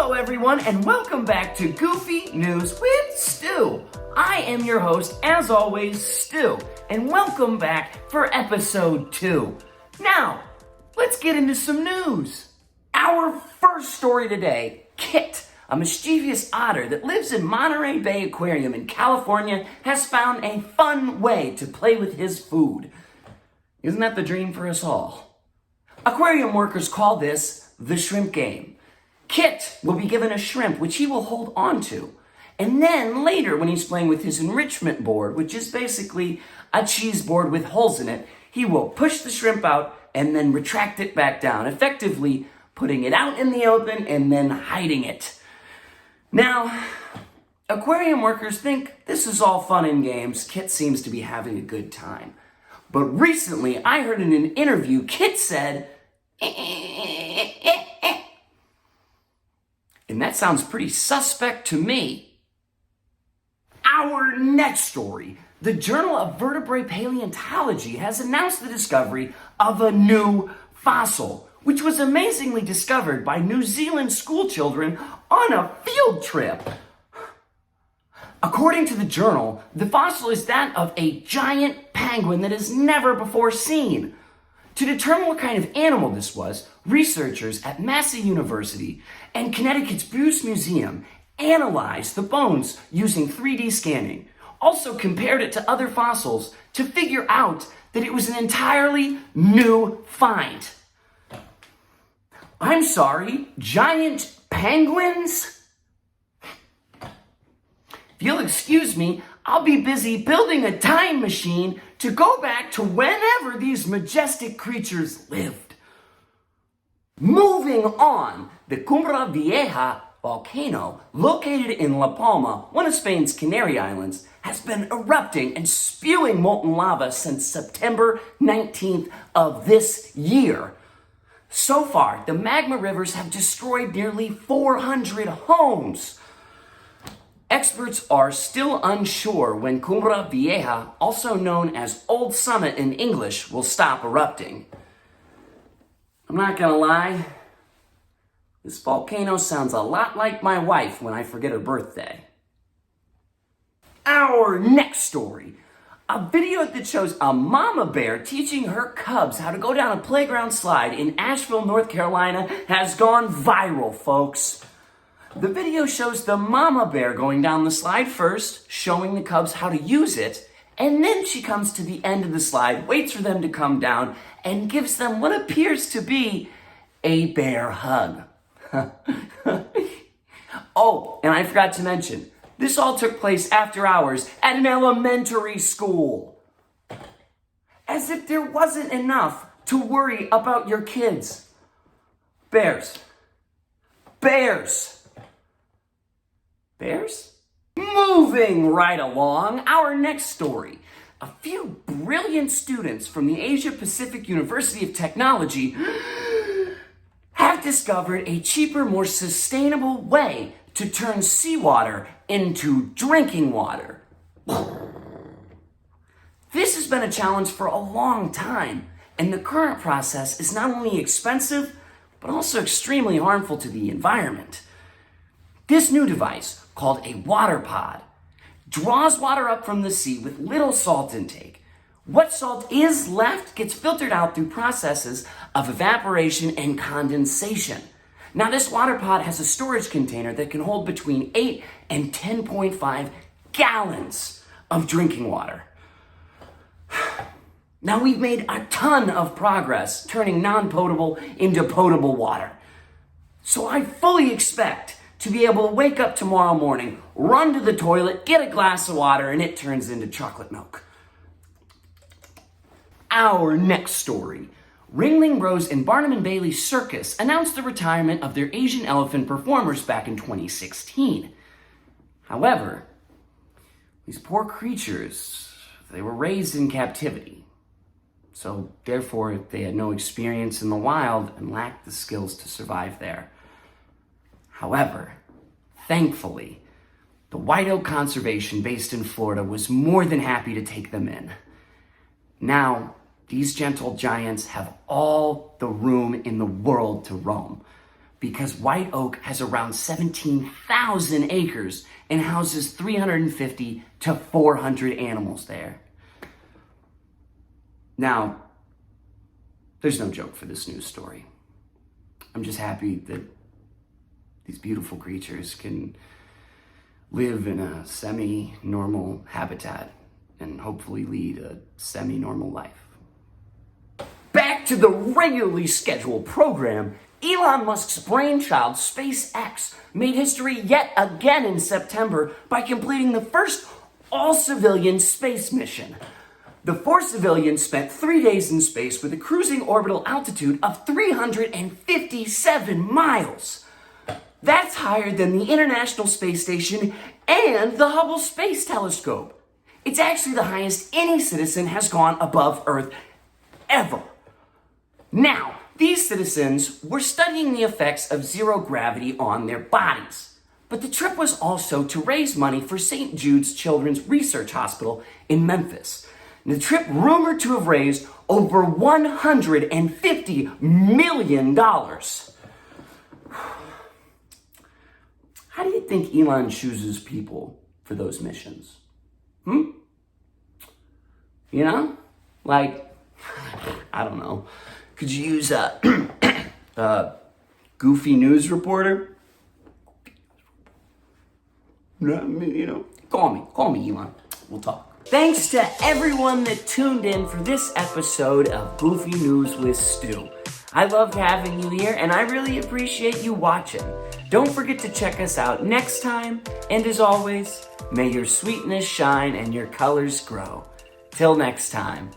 Hello everyone and welcome back to Goofy News with Stu. I am your host, as always, Stu, and welcome back for episode 2. Now, let's get into some news. Our first story today, Kit, a mischievous otter that lives in Monterey Bay Aquarium in California, has found a fun way to play with his food. Isn't that the dream for us all? Aquarium workers call this the shrimp game. Kit will be given a shrimp which he will hold on to. And then later when he's playing with his enrichment board, which is basically a cheese board with holes in it, he will push the shrimp out and then retract it back down, effectively putting it out in the open and then hiding it. Now, aquarium workers think this is all fun and games. Kit seems to be having a good time. But recently, I heard in an interview, Kit said, and that sounds pretty suspect to me. Our next story. The Journal of Vertebrate Paleontology has announced the discovery of a new fossil, which was amazingly discovered by New Zealand school children on a field trip. According to the journal, the fossil is that of a giant penguin that is never before seen. To determine what kind of animal this was, researchers at Massey University and Connecticut's Bruce Museum analyzed the bones using 3D scanning, also compared it to other fossils to figure out that it was an entirely new find. I'm sorry, giant penguins? If you'll excuse me, I'll be busy building a time machine to go back to whenever these majestic creatures lived. Moving on, the Cumbre Vieja volcano, located in La Palma, one of Spain's Canary Islands, has been erupting and spewing molten lava since September 19th of this year. So far, the magma rivers have destroyed nearly 400 homes. Experts are still unsure when Cumbre Vieja, also known as Old Summit in English, will stop erupting. I'm not gonna lie, this volcano sounds a lot like my wife when I forget her birthday. Our next story. A video that shows a mama bear teaching her cubs how to go down a playground slide in Asheville, North Carolina has gone viral, folks. The video shows the mama bear going down the slide first, showing the cubs how to use it, and then she comes to the end of the slide, waits for them to come down, and gives them what appears to be a bear hug. Oh, and I forgot to mention, this all took place after hours at an elementary school. As if there wasn't enough to worry about your kids. Bears. Moving right along, our next story. A few brilliant students from the Asia Pacific University of Technology have discovered a cheaper, more sustainable way to turn seawater into drinking water. This has been a challenge for a long time, and the current process is not only expensive, but also extremely harmful to the environment. This new device, called a water pod, draws water up from the sea with little salt intake. What salt is left gets filtered out through processes of evaporation and condensation. Now, this water pod has a storage container that can hold between 8 and 10.5 gallons of drinking water. Now, we've made a ton of progress turning non-potable into potable water. So I fully expect to be able to wake up tomorrow morning, run to the toilet, get a glass of water, and it turns into chocolate milk. Our next story. Ringling Bros and Barnum Bailey Circus announced the retirement of their Asian elephant performers back in 2016. However, these poor creatures, they were raised in captivity. So therefore, they had no experience in the wild and lacked the skills to survive there. However, thankfully, the White Oak Conservation based in Florida was more than happy to take them in. Now, these gentle giants have all the room in the world to roam. because white oak has around 17,000 acres and houses 350 to 400 animals there. Now, there's no joke for this news story. I'm just happy that these beautiful creatures can live in a semi-normal habitat and hopefully lead a semi-normal life. Back to the regularly scheduled program, Elon Musk's brainchild, SpaceX, made history yet again in September by completing the first all-civilian space mission. The 4 civilians spent 3 days in space with a cruising orbital altitude of 357 miles. That's higher than the International Space Station and the Hubble Space Telescope. It's actually the highest any citizen has gone above Earth ever. Now, these citizens were studying the effects of zero gravity on their bodies. But the trip was also to raise money for St. Jude's Children's Research Hospital in Memphis. And the trip rumored to have raised over $150 million. How do you think Elon chooses people for those missions? You know? Like, I don't know. Could you use a goofy news reporter? Call me Elon. We'll talk. Thanks to everyone that tuned in for this episode of Goofy News with Stu. I loved having you here, and I really appreciate you watching. Don't forget to check us out next time, and as always, may your sweetness shine and your colors grow. Till next time.